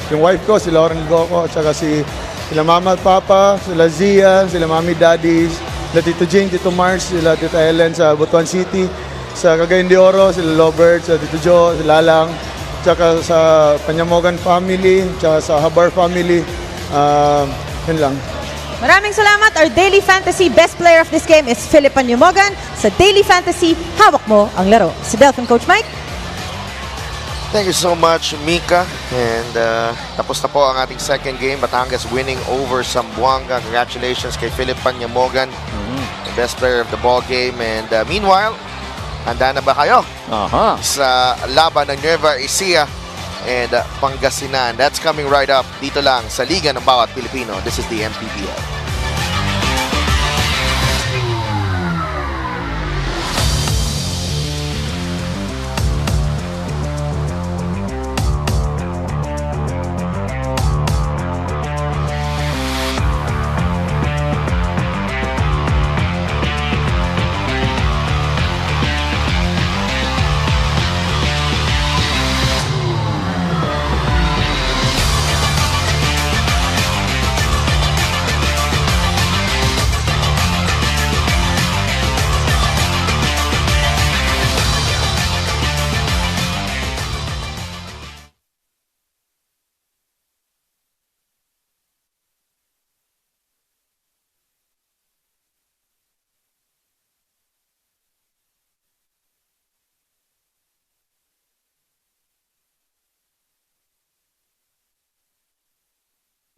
yung wife ko, si Lauren Goco, at saka sila Mama at Papa, sila Zia, sila Mami Daddies, sila Tito Jane, Tito Mars, sila Tita Ellen sa Butuan City, sa Cagayan de Oro, sila Robert, sa Tito Joe, si Lalang, tsaka sa Panyamogan family, tsaka sa Habar family. Yun lang. Maraming salamat. Our Daily Fantasy best player of this game is Philip Panyamogan. Sa Daily Fantasy, hawak mo ang laro. Si Delphin Coach Mike. Thank you so much, Mika. And tapos na po ang ating second game. Batangas winning over Zamboanga. Congratulations kay Philip Panyamogan, the best player of the ball game. And meanwhile, handa na ba kayo sa laban ng Nueva Ecija and Pangasinan? That's coming right up dito lang sa Liga ng Bawat Pilipino. This is the MPBL.